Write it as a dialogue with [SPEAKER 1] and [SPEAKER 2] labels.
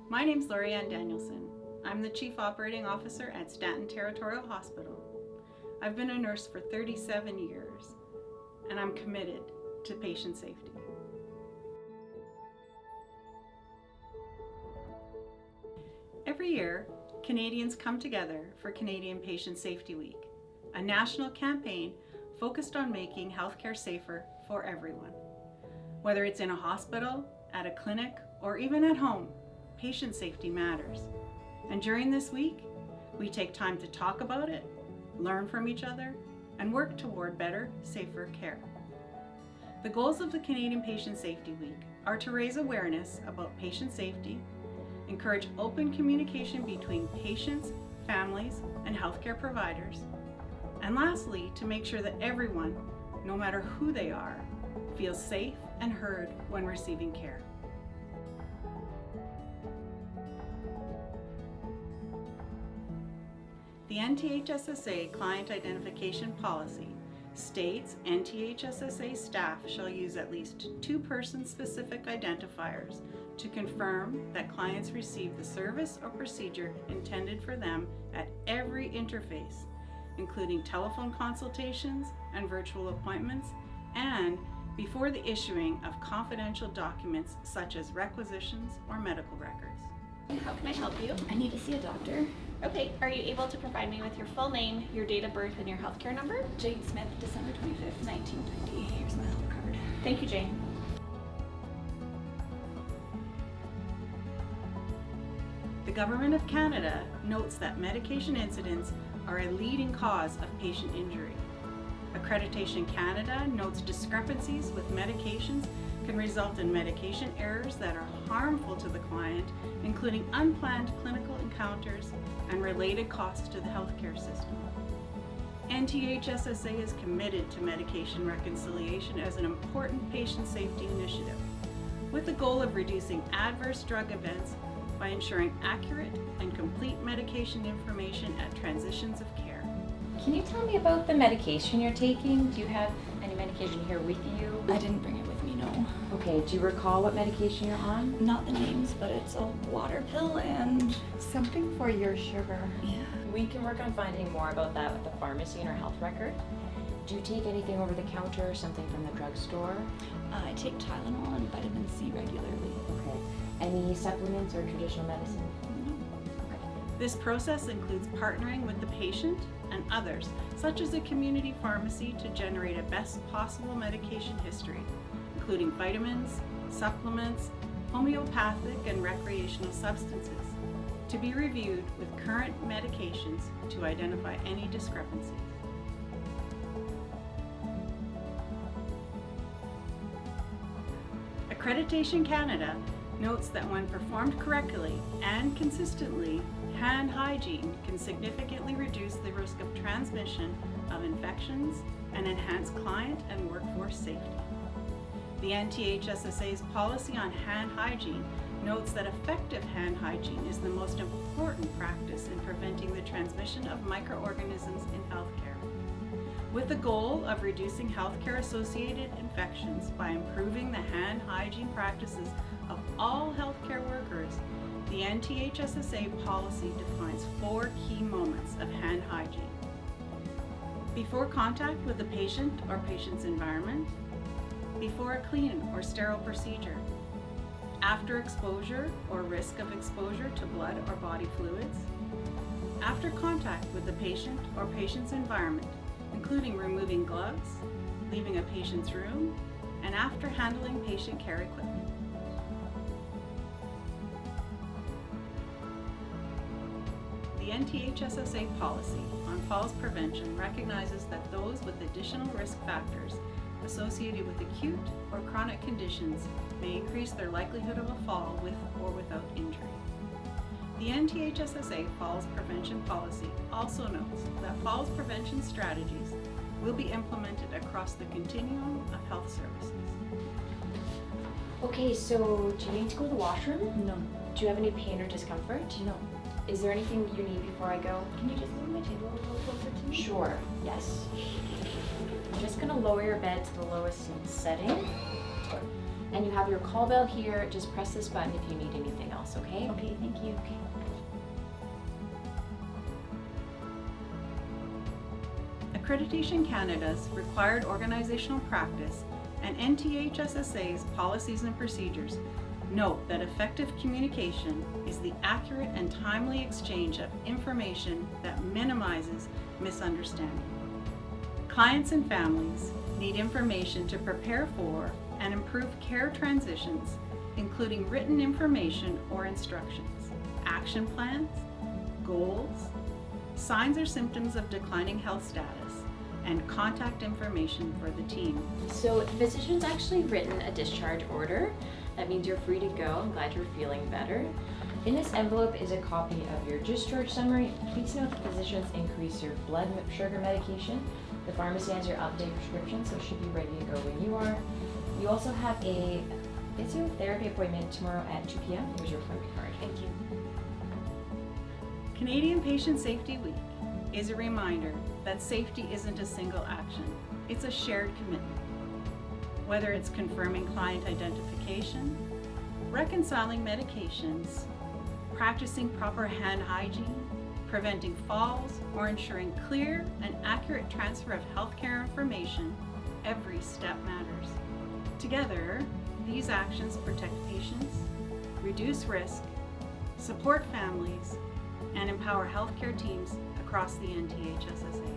[SPEAKER 1] My name's Lorianne Danielson. I'm the Chief Operating Officer at Stanton Territorial Hospital. I've been a nurse for 37 years, and I'm committed to patient safety. Every year, Canadians come together for Canadian Patient Safety Week, a national campaign focused on making healthcare safer for everyone. Whether it's in a hospital, at a clinic, or even at home, patient safety matters. And during this week, we take time to talk about it, learn from each other, and work toward better, safer care. The goals of the Canadian Patient Safety Week are to raise awareness about patient safety, encourage open communication between patients, families, and healthcare providers, and lastly, to make sure that everyone, no matter who they are, feels safe and heard when receiving care. The NTHSSA Client Identification Policy states NTHSSA staff shall use at least two person-specific identifiers to confirm that clients receive the service or procedure intended for them at every interface, including telephone consultations and virtual appointments, and before the issuing of confidential documents such as requisitions or medical records.
[SPEAKER 2] How can I help you?
[SPEAKER 3] I need to see a doctor.
[SPEAKER 2] Okay, are you able to provide me with your full name, your date of birth, and your healthcare number?
[SPEAKER 3] Jane Smith, December 25th, 1990. Here's my health card.
[SPEAKER 2] Thank you, Jane.
[SPEAKER 1] The Government of Canada notes that medication incidents are a leading cause of patient injury. Accreditation Canada notes discrepancies with medications can result in medication errors that are harmful to the client, including unplanned clinical encounters and related costs to the healthcare system. NTHSSA is committed to medication reconciliation as an important patient safety initiative, with the goal of reducing adverse drug events by ensuring accurate and complete medication information at transitions of care.
[SPEAKER 4] Can you tell me about the medication you're taking? Do you have any medication here with you?
[SPEAKER 3] I didn't bring it with me, no.
[SPEAKER 4] Okay, do you recall what medication you're on?
[SPEAKER 3] Not the names, but it's a water pill and
[SPEAKER 5] something for your sugar.
[SPEAKER 3] yeah.
[SPEAKER 4] We can work on finding more about that with the pharmacy and our health record. Do you take anything over the counter or something from the drugstore?
[SPEAKER 3] I take Tylenol and vitamin C regularly.
[SPEAKER 4] Okay. Any supplements or traditional medicine?
[SPEAKER 1] This process includes partnering with the patient and others, such as a community pharmacy, to generate a best possible medication history, including vitamins, supplements, homeopathic and recreational substances, to be reviewed with current medications to identify any discrepancies. Accreditation Canada notes that when performed correctly and consistently, hand hygiene can significantly reduce the risk of transmission of infections and enhance client and workforce safety. The NTHSSA's policy on hand hygiene notes that effective hand hygiene is the most important practice in preventing the transmission of microorganisms in healthcare. With the goal of reducing healthcare-associated infections by improving the hand hygiene practices of all healthcare workers, the NTHSSA policy defines 4 key moments of hand hygiene. Before contact with the patient or patient's environment, before a clean or sterile procedure, after exposure or risk of exposure to blood or body fluids, after contact with the patient or patient's environment, including removing gloves, leaving a patient's room, and after handling patient care equipment. The NTHSSA policy on falls prevention recognizes that those with additional risk factors associated with acute or chronic conditions may increase their likelihood of a fall with or without injury. The NTHSSA falls prevention policy also notes that falls prevention strategies will be implemented across the continuum of health services.
[SPEAKER 4] Okay, so do you need to go to the washroom?
[SPEAKER 3] No.
[SPEAKER 4] Do you have any pain or discomfort?
[SPEAKER 3] No.
[SPEAKER 4] Is there anything you need before I go?
[SPEAKER 3] Can you just move my table a little closer to me?
[SPEAKER 4] Sure, yes. I'm just gonna lower your bed to the lowest setting. And you have your call bell here. Just press this button if you need anything else, okay?
[SPEAKER 3] Okay, thank you.
[SPEAKER 1] Accreditation Canada's required organizational practice and NTHSSA's policies and procedures note that effective communication is the accurate and timely exchange of information that minimizes misunderstanding. Clients and families need information to prepare for and improve care transitions, including written information or instructions, action plans, goals, signs or symptoms of declining health status, and contact information for the team.
[SPEAKER 4] So the physician's actually written a discharge order. That means you're free to go. I'm glad you're feeling better. In this envelope is a copy of your discharge summary. Please note the physicians increase your blood sugar medication. The pharmacy has your updated prescription, so it should be ready to go when you are. You also have a physiotherapy appointment tomorrow at 2 p.m. Here's your appointment card.
[SPEAKER 2] Thank you.
[SPEAKER 1] Canadian Patient Safety Week is a reminder that safety isn't a single action, it's a shared commitment. Whether it's confirming client identification, reconciling medications, practicing proper hand hygiene, preventing falls, or ensuring clear and accurate transfer of healthcare information, every step matters. Together, these actions protect patients, reduce risk, support families, and empower healthcare teams across the NTHSSA.